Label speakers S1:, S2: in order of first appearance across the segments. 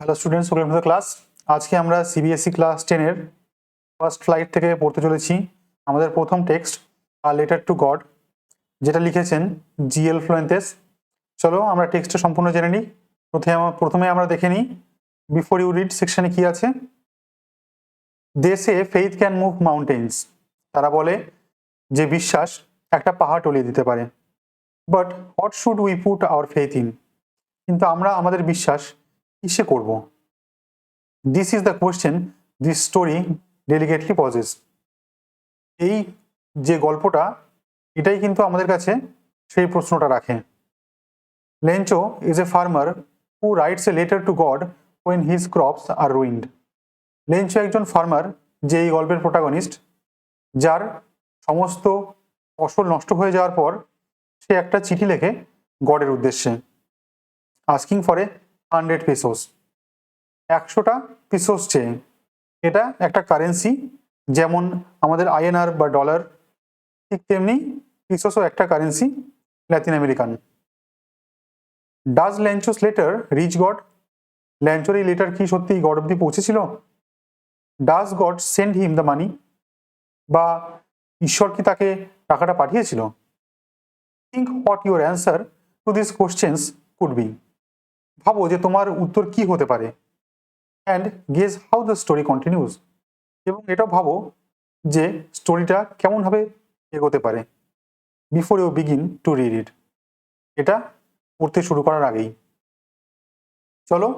S1: Hello students, welcome to the class. আজকে আমরা CBSE class 10-এর first flight থেকে পড়তে চলেছি আমাদের প্রথম text a letter to god, যেটা লিখেছেন জিএল ফ্লুয়েন্তেস। চলো আমরা টেক্সটটা সম্পূর্ণ জেনে নিই। প্রথমে আমরা দেখে নিই বিফোর ইউ রিড সেকশনে কি আছে। They say faith can move mountains. তারা বলে যে বিশ্বাস একটা পাহাড় টলিয়ে দিতে পারে। But what should we put our faith in? কিন্তু আমরা আমাদের বিশ্বাস কিসে করব? This is the question this story delicately poses. এই যে গল্পটা, এটাই কিন্তু আমাদের কাছে সেই প্রশ্নটা রাখে। Lencho is a farmer who writes a letter to God when his crops are ruined. Lencho একজন ফার্মার, যে এই গল্পের প্রোটাগনিস্ট, যার সমস্ত ফসল নষ্ট হয়ে যাওয়ার পর সে একটা চিঠি লেখে গডের উদ্দেশ্যে, আস্কিং ফর এ 100 পেসোস, 100টা পিসোস চেয়ে। এটা একটা কারেন্সি, যেমন আমাদের আইএনআর বা ডলার, ঠিক তেমনি পিসোসও একটা currency, Latin American. Does Lencho's letter reach God? ল্যাঞ্চোর এই লেটার কি সত্যি গড অব্দি পৌঁছেছিল? Does God send him the money? বা ঈশ্বর কি তাকে টাকাটা পাঠিয়েছিল? Think what your answer to this questions could be. ভাবো যে তোমার উত্তর কি হতে পারে। And guess how the story continues. এবং এটাও ভাবো যে স্টোরিটা কেমনভাবে এগোতে পারে। Before you begin to read it, এটা পড়তে শুরু করার আগেই। চলো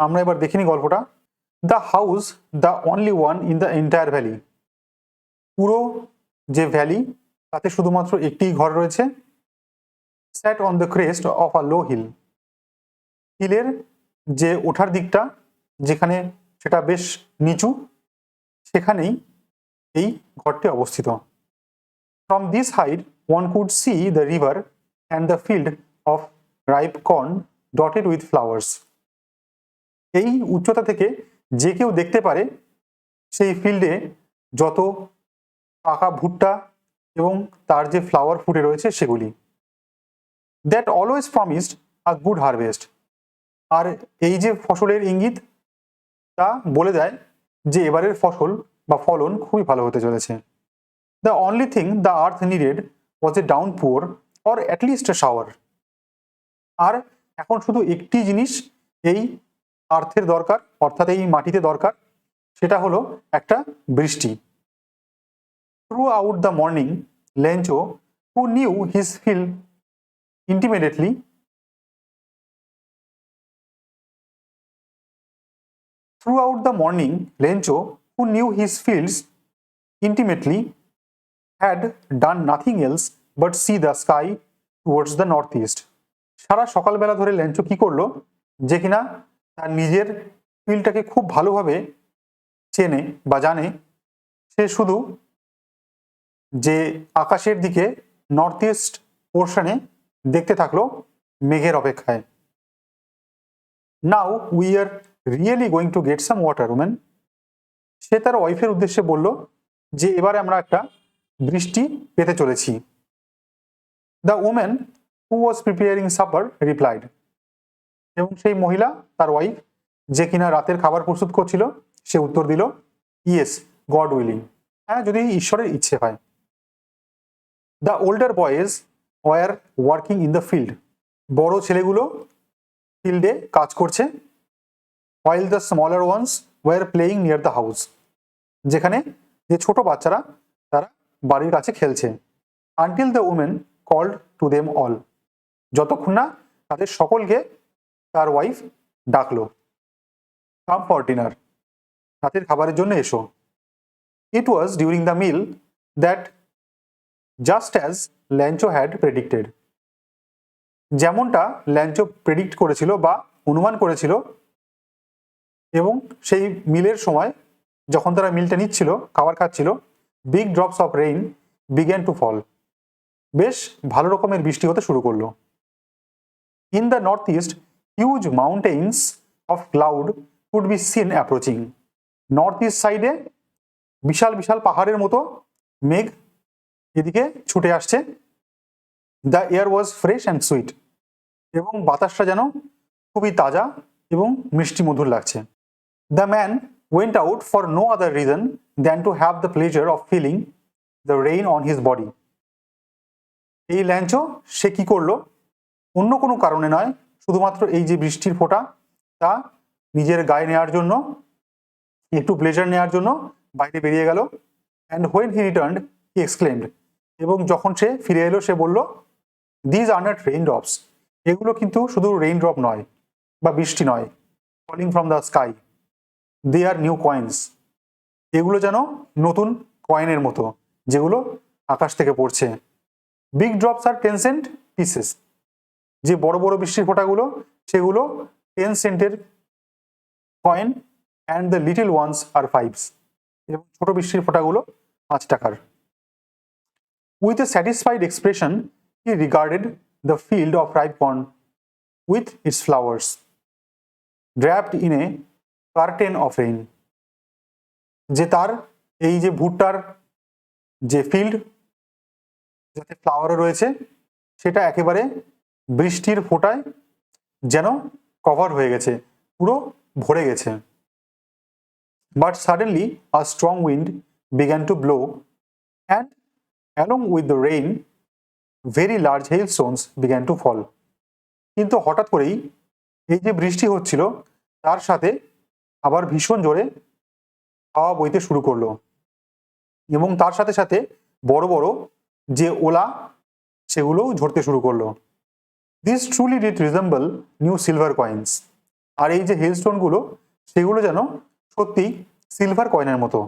S1: আমরা এবার দেখে নিই গল্পটা। The house the only one in the entire valley. পুরো যে ভ্যালি, তাতে শুধুমাত্র একটি ঘর রয়েছে। Sat on the crest of a low hill. হিলের যে ওঠার দিকটা, যেখানে সেটা বেশ নিচু, সেখানেই এই ঘরটি অবস্থিত। From this height one could see the river and the field of ripe corn dotted with flowers. এই উচ্চতা থেকে যে কেউ দেখতে পারে সেই ফিল্ডে যত পাকা ভুট্টা এবং তার যে ফ্লাওয়ার ফুটে রয়েছে সেগুলি। That always promised a good harvest. আর এই যে ফসলের ইঙ্গিত, তা বলে দেয় যে এবারের ফসল বা ফলন খুবই ভালো হতে চলেছে। The only thing the earth needed was a downpour or at least a shower. আর এখন শুধু একটি জিনিস এই আর্থের দরকার, অর্থাৎ এই মাটিতে দরকার, সেটা হলো একটা বৃষ্টি। Through out the morning Lencho, who knew his field intimately, throughout the morning Lencho, who knew his fields intimately, had done nothing else but see the sky towards the northeast. সারা সকালবেলা ধরে লেঞ্চো কি করলো, যে কিনা তার নিজের ফিল্ডটাকে খুব ভালোভাবে চেনে বা জানে, সে শুধু যে আকাশের দিকে নর্থ ইস্ট পোর্শনে দেখতে থাকলো মেঘের অপেক্ষায়। Now we are really going to get some water woman. সে তার ওয়াইফের উদ্দেশ্যে বলল যে এবারে আমরা একটা বৃষ্টি পেতে চলেছি। The woman who was preparing supper replied. এবং সেই মহিলা, তার ওয়াইফ, যে কিনা রাতের খাবার প্রস্তুত করছিল, সে উত্তর দিল, ইয়েস, গড উইলিং। হ্যাঁ, যদি ঈশ্বরের ইচ্ছে হয়। The older boys were working in the field. বড় ছেলেগুলো ফিল্ডে কাজ করছে। while the smaller ones were playing near the house. যেখানে যে ছোট বাচ্চারা তারা বাড়ির কাছে খেলছে। until the woman called to them all. যতক্ষণ না তাদের সকলকে তার ওয়াইফ ডাকলো, come for dinner, রাতের খাবারের জন্য এসো। It was during the meal that, just as Lencho had predicted, যেমনটা ল্যাঞ্চো প্রেডিক্ট করেছিল বা অনুমান করেছিল, এবং সেই মিলের সময় যখন তারা মিলটা নিচ্ছিল, খাবার খাচ্ছিল, big drops of rain began to fall. বেশ ভালো রকমের বৃষ্টি হতে শুরু করলো। In the north east huge mountains of cloud could be seen approaching. North east সাইডে বিশাল বিশাল পাহাড়ের মতো মেঘ এদিকে ছুটে আসছে। The air was fresh and sweet. এবং বাতাসটা যেন খুবই তাজা এবং মিষ্টি মধুর লাগছে। The man went out for no other reason than to have the pleasure of filling the rain on his body. এই ল্যাঞ্চো সে কি করলো, অন্য কোনো কারণে নয়, শুধুমাত্র এই যে বৃষ্টির ফোঁটা তা নিজের গায়ে নেওয়ার জন্য, একটু প্লেজার নেওয়ার জন্য বাইরে বেরিয়ে গেল। And when he returned he exclaimed, এবং যখন সে ফিরে এলো সে বলল, these are not rain drops, এগুলো কিন্তু শুধু রেইন ড্রপ নয় বা বৃষ্টি নয়, falling from the sky, they are new coins, এগুলো যেন নতুন কয়েনের মতো যেগুলো আকাশ থেকে পড়ছে। Big drops are 10 cent pieces, যে বড় বড় বৃষ্টির ফোঁটাগুলো সেগুলো 10 সেন্টের কয়েন, and the little ones are 5, এবং ছোট বৃষ্টির ফোঁটাগুলো 5 টাকার। With a satisfied expression he regarded the field of ripe corn with its flowers draped in a curtain of rain, যে তার এই যে ভুট্টার যে ফিল্ড যাতে ফ্লাওয়ারও রয়েছে সেটা একেবারে বৃষ্টির ফোঁটায় যেন কভার হয়ে গেছে, পুরো ভরে গেছে। But suddenly a strong wind began to blow, and along with the rain very large hailstones began to fall. কিন্তু হঠাৎ করেই এই যে বৃষ্টি হচ্ছিল তার সাথে আবার ভীষণ জোরে হাওয়া বইতে শুরু করলো, এবং তার সাথে সাথে বড় বড় যে ওলা সেগুলোও ঝরতে শুরু করলো। This truly did resemble new silver coins, আর এই যে হেলস্টোনগুলো সেগুলো যেন সত্যি সিলভার কয়েনের মতো।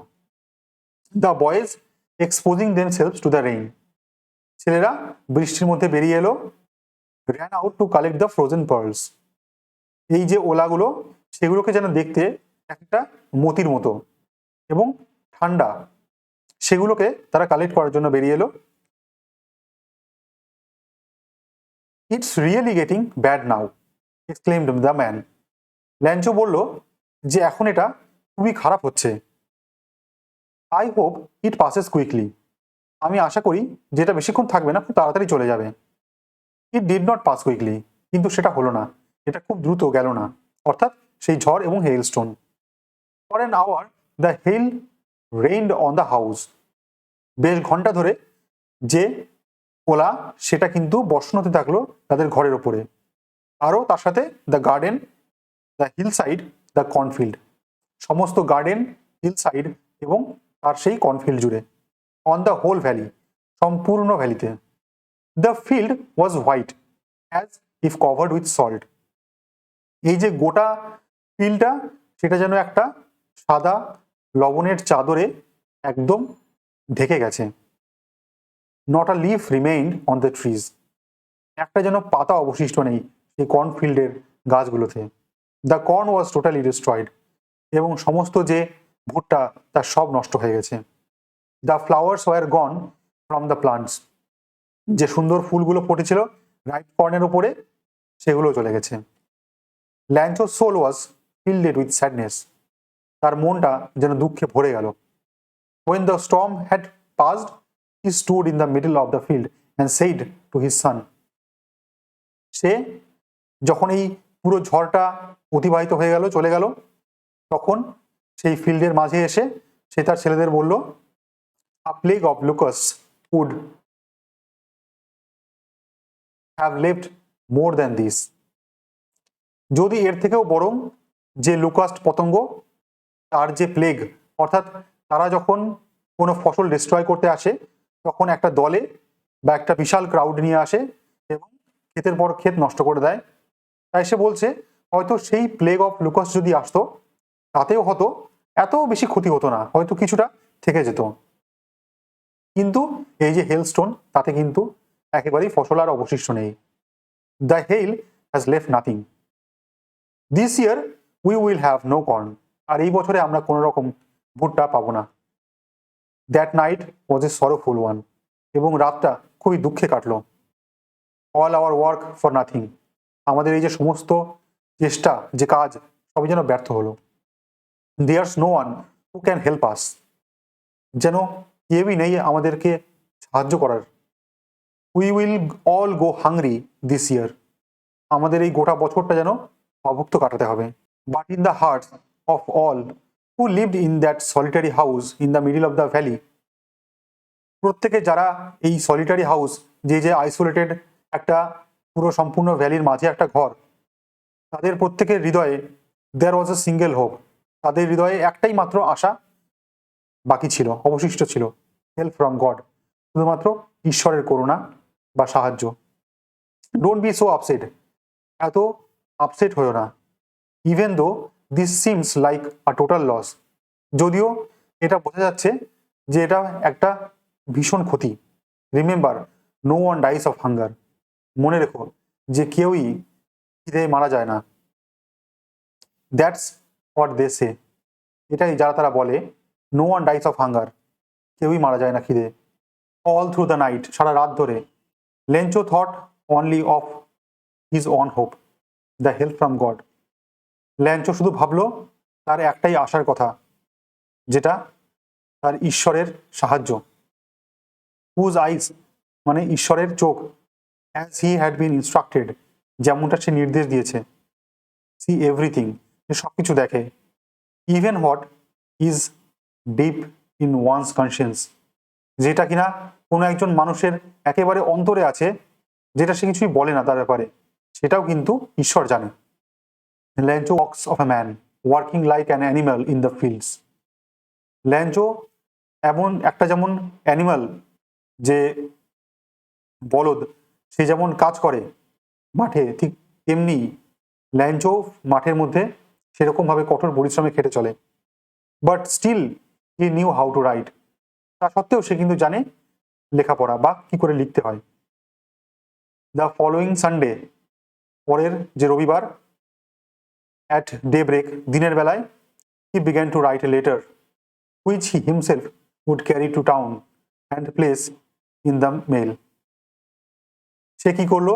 S1: The boys exposing themselves to the rain, ছেলেরা বৃষ্টির মধ্যে বেরিয়ে এলো। Ran out to collect the frozen pearls, এই যে ওলাগুলো সেগুলোকে যেন দেখতে একটা মতির মতো এবং ঠান্ডা, সেগুলোকে তারা কালেক্ট করার জন্য বেরিয়ে এলো। It's really getting bad now exclaimed the man, Lencho বলল যে এখন এটা খুবই খারাপ হচ্ছে। I hope it passes quickly, আমি আশা করি যে এটা বেশিক্ষণ থাকবে না, খুব তাড়াতাড়ি চলে যাবে। It did not pass quickly, কিন্তু সেটা হলো না, এটা খুব দ্রুত গেল না, অর্থাৎ সেই ঝড় এবং hailstone. For an hour the hail rained on the house, বেশ ঘন্টা ধরে যে ওলা সেটা কিন্তু বর্ষণ হতে থাকলো তাদের ঘরের ওপরে। আরও তার সাথে the garden, the hillside, the cornfield, সমস্ত গার্ডেন, হিল সাইড এবং তার সেই কর্নফিল্ড জুড়ে, অন দ্য হোল ভ্যালি, সম্পূর্ণ ভ্যালিতে। The field was white as if covered with salt, এই যে গোটা ফিল্ডটা সেটা যেন একটা সাদা লবণের চাদরে একদম ঢেকে গেছে। Not a leaf remained on the trees, একটা যেন পাতা অবশিষ্ট নেই সেই কর্নফিল্ডের গাছগুলোতে। The corn was totally destroyed, এবং সমস্ত যে ভুট্টা তার সব নষ্ট হয়ে গেছে। The flowers war gone from the plants, যে সুন্দর ফুলগুলো ফুটেছিল রাইট কর্নের ওপরে সেগুলো চলে গেছে। ল্যাঞ্চোর soul was filled with sadness, তার মনটা যেন দুঃখে ভরে গেল। When the storm had passed, he stood in the middle of the field and said to his son, সে যখন এই পুরো ঝড়টা অতিবাহিত হয়ে গেল, চলে গেল, তখন সেই ফিল্ডের মাঝে এসে সে তার ছেলেদের বলল, a plague of locusts would have left more than this, যদি এর থেকেও বরং যে লুকাস্ট পতঙ্গ তার যে প্লেগ, অর্থাৎ তারা যখন কোনো ফসল ডিস্ট্রয় করতে আসে তখন একটা দলে বা একটা বিশাল ক্রাউড নিয়ে আসে এবং ক্ষেতের পর ক্ষেত নষ্ট করে দেয়। তাই সে বলছে হয়তো সেই প্লেগ অফ লুকাস যদি আসতো তাতেও হয়তো এত বেশি ক্ষতি হতো না, হয়তো কিছুটা থেকে যেত, কিন্তু এই যে হেলস্টোন তাতে কিন্তু একেবারেই ফসল আর অবশিষ্ট নেই। The hail has left nothing, this year we will have no corn, আর এই বছরে আমরা কোনো রকম ভুট্টা পাবো না। That night was a sorrowful one, এবং রাতটা খুবই দুঃখে কাটলো। All our work for nothing, আমাদের এই যে সমস্ত চেষ্টা, যে কাজ, সবই যেন ব্যর্থ হলো। There's no one who can help us, যেন কেউই নেই আমাদেরকে সাহায্য করার। We will all go hungry this year, আমাদের এই গোটা বছরটা যেন অভুক্ত কাটাতে হবে। But in the hearts of all who lived in that solitary house in the middle of the valley, প্রত্যেকে যারা এই সলিটারি হাউস, যে আইসোলেটেড একটা পুরো সম্পূর্ণ ভ্যালির মাঝে একটা ঘর, তাদের প্রত্যেকের হৃদয়ে দেয়ার ওয়াজ এ সিঙ্গেল হোপ, তাদের হৃদয়ে একটাই মাত্র আশা বাকি ছিল, অবশিষ্ট ছিল, হেল্প ফ্রম গড, শুধুমাত্র ঈশ্বরের করুণা বা সাহায্য। ডোন্ট বি সো আপসেট, এত আপসেট হয়েও না। Even though this seems like a total loss, যদিও এটা বোঝা যাচ্ছে যে এটা একটা ভীষণ ক্ষতি। Remember, no one dies of hunger, মনে রেখো যে কেউই খিদে মারা যায় না। দ্যাটস হোয়াট দে সে, এটাই যারা তারা বলে, no one dies of hunger, কেউই মারা যায় না খিদে। অল থ্রু দ্য নাইট, সারা রাত ধরে, Lencho thought only of his one hope, the help from God. Lencho শুধু ভাবলো তার একটাই আশার কথা, যেটা তার ঈশ্বরের সাহায্য। হুজ আইস, মানে ঈশ্বরের চোখ, as he had been instructed, যেমনটা সে নির্দেশ দিয়েছে। সি এভরিথিং, সে সব কিছু দেখে। Even what is deep in once conscience, যেটা কিনা কোনো একজন মানুষের একেবারে অন্তরে আছে, যেটা সে কিছুই বলে না তার ব্যাপারে, সেটাও কিন্তু ঈশ্বর জানে। Lencho was of a man working like an animal in the fields. Lencho এমন একটা যেমন অ্যানিম্যাল, যে বলদ, সে যেমন কাজ করে মাঠে, ঠিক তেমনি ল্যাঞ্চো মাঠের মধ্যে সেরকমভাবে কঠোর পরিশ্রমে খেটে চলে। But still he knew how to write, তা সত্ত্বেও সে কিন্তু জানে লেখাপড়া বা কি করে লিখতে হয়। দ্য ফলোয়িং সানডে, পরের যে রবিবার, অ্যাট ডে ব্রেক, দিনের বেলায়, he began to write a letter which he himself would carry to town and place in the mail. সে কি করলো,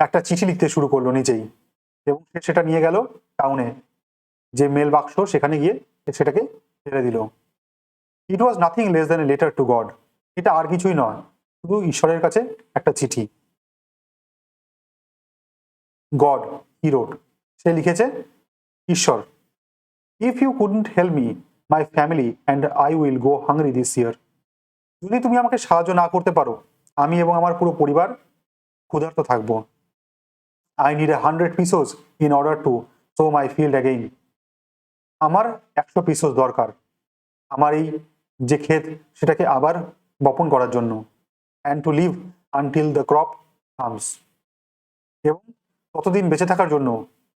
S1: একটা চিঠি লিখতে শুরু করলো নিজেই, এবং সে সেটা নিয়ে গেল টাউনে, যে মেল বাক্স, সেখানে গিয়ে সেটাকে ফেলে দিল। It was nothing less than a letter to God, এটা আর কিছুই নয়, শুধু ঈশ্বরের কাছে একটা চিঠি। গড, হি রোট, সে লিখেছে, ঈশ্বর, if you couldn't help me, my family and I will go hungry this year. যদি তুমি আমাকে সাহায্য না করতে পারো, আমি এবং আমার পুরো পরিবার ক্ষুধার্ত থাকবো। I need 100 pesos in order to so my field again. আমার 100 pesos দরকার আমার এই যে ক্ষেত, সেটাকে আবার বপন করার জন্য। And to live until the crop comes, এবং ততদিন বেঁচে থাকার জন্য,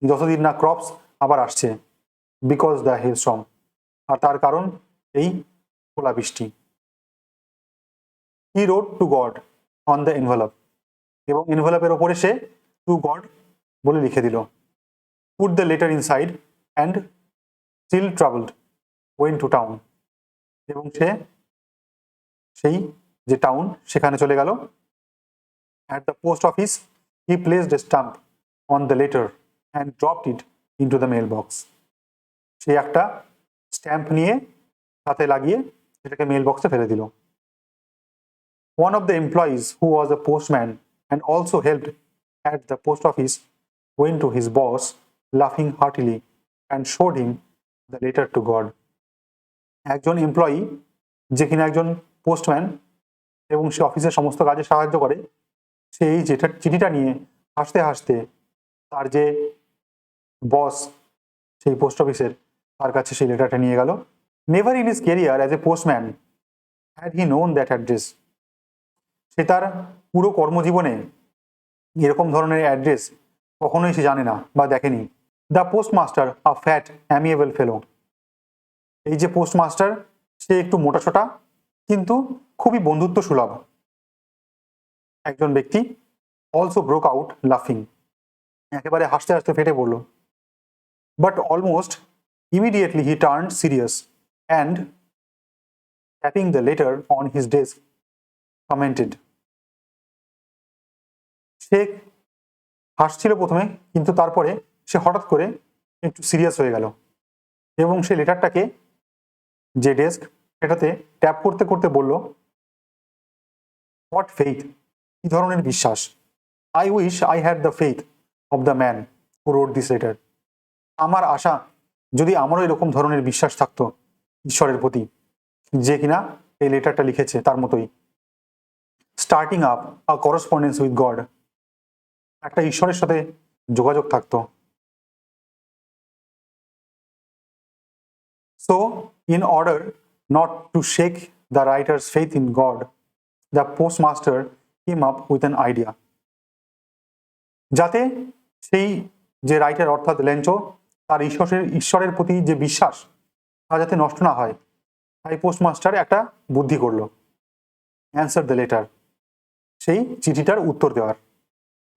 S1: যতদিন না ক্রপস আবার আসছে। বিকজ দ্য হেলস্টর্ম, আর তার কারণ এই ওলাবৃষ্টি। He wrote to God on the envelope, এবং এনভেলপের ওপরে সে টু গড বলে লিখে দিল। Put the letter inside and still travelled went to town, এবং সে সেই যে টাউন, সেখানে চলে গেল। At the post office he placed a stamp on the letter and dropped it into the mail box. সে একটা স্ট্যাম্প নিয়ে হাতে লাগিয়ে সেটাকে মেল বক্সে ফেলে দিল। One of the employees, who was a postman and also helped at the post office, went to his boss, laughing heartily, and showed him the letter to God. একজন এমপ্লয়ি, যে কিনা একজন পোস্টম্যান এবং সে অফিসের সমস্ত কাজে সাহায্য করে, সে এই যেটা চিঠিটা নিয়ে হাসতে হাসতে তার যে বস সেই পোস্ট অফিসের, তার কাছে সেই লেটারটা নিয়ে গেল। Never in his career as a postman had he known that address, সে তার পুরো কর্মজীবনে এরকম ধরনের অ্যাড্রেস কখনোই সে জানে না বা দেখেনি। দ্য পোস্টমাস্টার, আ ফ্যাট অ্যামিয়েবল ফেলো, এই যে পোস্টমাস্টার, সে একটু মোটাসোটা কিন্তু খুবই বন্ধুত্ব সুলভ একজন ব্যক্তি। অলসো ব্রোক আউট লাফিং, একেবারে হাসতে হাসতে ফেটে পড়ল। But almost immediately he turn serious and tapping the letter on his desk commented. সে হাসছিল প্রথমে, কিন্তু তারপরে সে হঠাৎ করে একটু সিরিয়াস হয়ে গেল, এবং সে লেটারটাকে যে ডেস্ক, সেটাতে ট্যাপ করতে করতে বলল, হোয়াট ফেইথ, কি ধরনের বিশ্বাস। I wish I had the faith of the man who wrote this letter, আমার আশা যদি আমারও এরকম ধরনের বিশ্বাস থাকতো ঈশ্বরের প্রতি, যে কিনা এই লেটারটা লিখেছে তার মতোই। Starting up a correspondence with god, একটা ঈশ্বরের সাথে যোগাযোগ থাকতো। So, in order not to shake the writer's faith in God, the postmaster came up with an idea. যাতে সেই যে রাইটার অর্থাৎ লেঞ্চো তার ঈশ্বরের প্রতি যে বিশ্বাস তা যাতে নষ্ট না হয়, তাই পোস্টমাস্টার একটা বুদ্ধি করলো। অ্যান্সার দ্য লেটার, সেই চিঠিটার উত্তর দেওয়ার।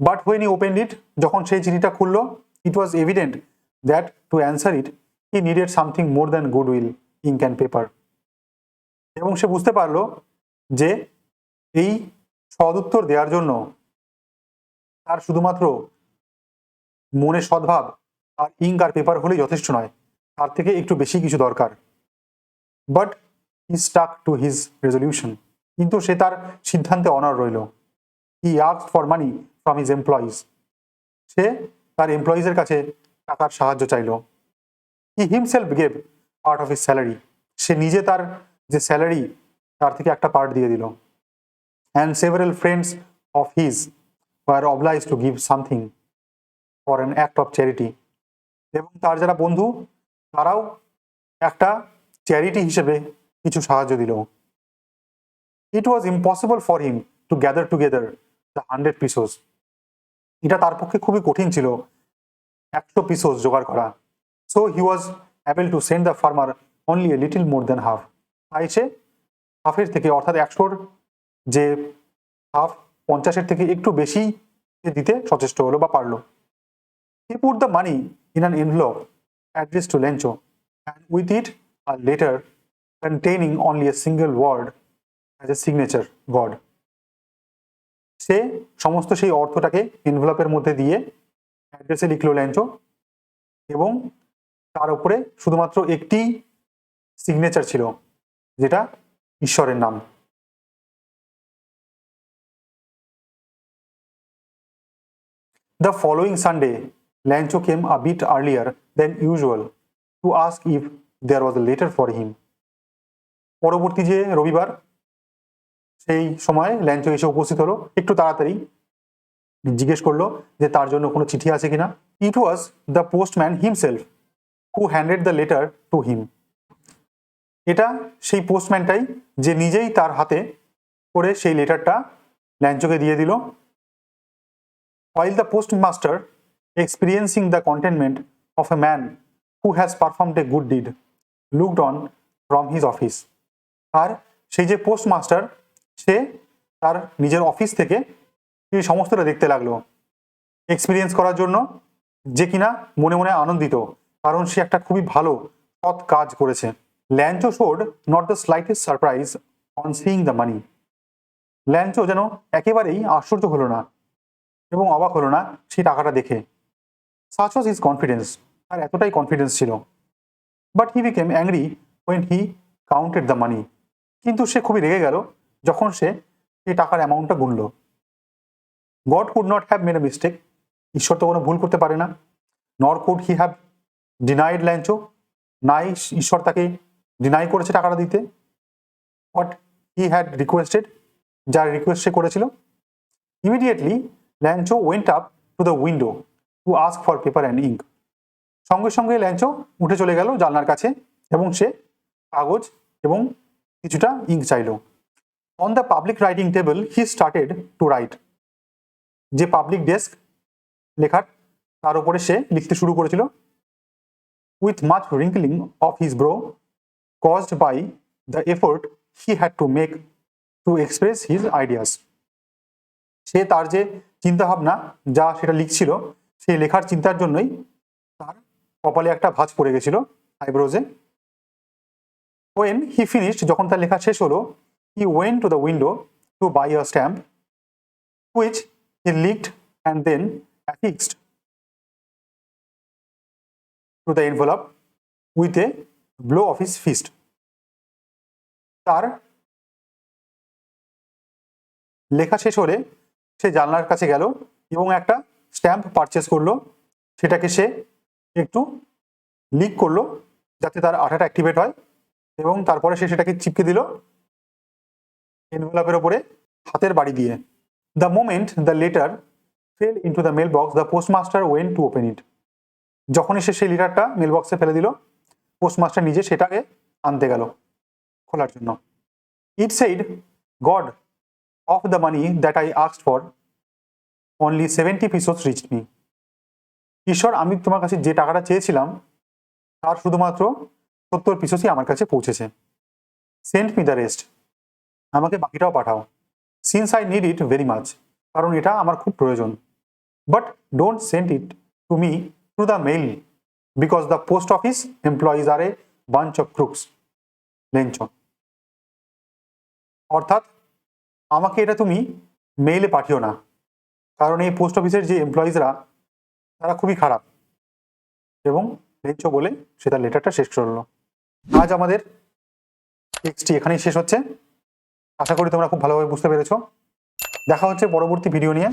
S1: But when he opened it, যখন সেই চিঠিটা খুললো, it was evident that to answer it he needed something more than goodwill, ink and paper. এবং সে বুঝতে পারলো যে এই সদুত্তর দেওয়ার জন্য তার শুধুমাত্র মনে সদ্ভাব আর ইঙ্ক আর পেপার হলেই যথেষ্ট নয়, তার থেকে একটু বেশি কিছু দরকার। But he stuck to his resolution, কিন্তু সে তার সিদ্ধান্তে অনড় রইল। He asked for money from his employees, সে তার এমপ্লয়িজের কাছে টাকার সাহায্য চাইল। He himself gave part of his salary, সে নিজে তার যে স্যালারি তার থেকে একটা পার্ট দিয়ে দিল। And several friends of his were obliged to give something for an act of charity, এবং তার যারা বন্ধু তারাও একটা চ্যারিটি হিসেবে কিছু সাহায্য দিল। It was impossible for him to gather together the 100 pesos, এটা তার পক্ষে খুবই কঠিন ছিল 100 পিসোস জোগাড় করা। So he was able to send the farmer only a little more than half, তাই সে হাফের থেকে অর্থাৎ 100-র যে হাফ 50-এর থেকে একটু বেশি দিতে সচেষ্ট হলো বা পারলো। He put the money in an envelope addressed to Lencho, and with it a letter containing only a single word as a signature, God. সে সমস্ত সেই অর্থটাকে এনভেলপের মধ্যে দিয়ে অ্যাড্রেসে লিখলো ল্যাঞ্চো, এবং তার উপরে শুধুমাত্র একটি সিগনেচার ছিল, যেটা ঈশ্বরের নাম। The following Sunday, Lencho came a bit earlier than usual to ask if there was a letter for him. পরবর্তী যে রবিবার, সেই সময় ল্যাঞ্চো এসে উপস্থিত হলো একটু তাড়াতাড়ি, জিজ্ঞেস করলো যে তার জন্য কোনো চিঠি আছে কিনা। It was the postman himself who handed the letter to him, এটা সেই পোস্টম্যানটাই যে নিজেই তার হাতে করে সেই লেটারটা ল্যাঞ্চোকে দিয়ে দিল। While the postmaster, experiencing the contentment of a man who has performed a good deed, looked on from his office. আর সেই যে পোস্টমাস্টার, সে তার নিজের অফিস থেকে সেই সমস্তটা দেখতে লাগলো, এক্সপিরিয়েন্স করার জন্য, যে কিনা মনে মনে আনন্দিত, কারণ সে একটা খুবই ভালো সৎ কাজ করেছে। Lencho showed not the slightest surprise on seeing the money, Lencho যেন একেবারেই আশ্চর্য হলো না এবং অবাক হলো না সেই টাকাটা দেখে। সাচ ওয়াজ হিজ কনফিডেন্স, আর এতটাই কনফিডেন্স ছিল। But he became angry when he counted the money, কিন্তু সে খুবই রেগে গেল যখন সে এই টাকার অ্যামাউন্টটা গুনল। God could not have made a mistake, ঈশ্বর তো কোনো ভুল করতে পারে না। Nor could he have denied Lencho, নাই ঈশ্বর তাকে ডিনাই করেছে টাকাটা দিতে হোয়াট হি হ্যাড রিকোয়েস্টেড, যার রিকোয়েস্ট সে করেছিল। Immediately Lencho went up to the window to ask for paper and ink, সঙ্গে সঙ্গে ল্যাঞ্চো উঠে চলে গেল জানলার কাছে এবং সে কাগজ এবং কিছুটা ইঙ্ক চাইল। On the public writing table he started to write, যে পাবলিক ডেস্ক লেখার তার উপরে সে লিখতে শুরু করেছিল। With much wrinkling of his brow caused by the effort he had to make to express his ideas, সে তার যে চিন্তাভাবনা যা সেটা লিখছিল, সেই লেখার চিন্তার জন্যই তার কপালে একটা ভাঁজ পড়ে গেছিল আইব্রোজে। ওয়েন হি ফিনিশড, যখন তার লেখা শেষ হলো, he went to the window to buy a stamp which he licked and then affixed to the envelope with a blow of his fist, তার লেখা শেষ হলে সে জানলার কাছে গেল এবং একটা স্ট্যাম্প পারচেস করলো, সেটাকে সে একটু লিক করলো যাতে তার আঠাটা অ্যাক্টিভেট হয়, এবং তারপরে সে সেটাকে চিপকে দিল এনভেলপের ওপরে হাতের বাড়ি দিয়ে। The moment the letter fell into the mail box the postmaster went to open it. যখনই সে সেই লেটারটা মেল বক্সে ফেলে দিল, পোস্টমাস্টার নিজে সেটাকে আনতে গেল খোলার জন্য। It said, God of the money that I asked for only 70 pesos reached me. ঈশ্বর, আমি তোমার কাছে যে টাকাটা চেয়েছিলাম তার শুধুমাত্র 70 পিসোসই আমার কাছে পৌঁছেছে। সেন্ড মি দ্য রেস্ট, আমাকে বাকিটাও পাঠাও। Since I need it very much, কারণ এটা আমার খুব প্রয়োজন। But don't send it to me through the mail because the post office employees are a bunch of crooks. Lencho. অর্থাৎ আমাকে এটা তুমি মেইলে পাঠিও না, কারণ এই পোস্ট অফিসের যে এমপ্লয়িজরা তারা খুবই খারাপ। এবং লেঞ্চো বলে সে তার লেটারটা শেষ করলো। আজ আমাদের টেক্সটটি এখানেই শেষ হচ্ছে। আশা করি তোমরা খুব ভালোভাবে বুঝতে পেরেছো। দেখা হচ্ছে পরবর্তী ভিডিও নিয়ে।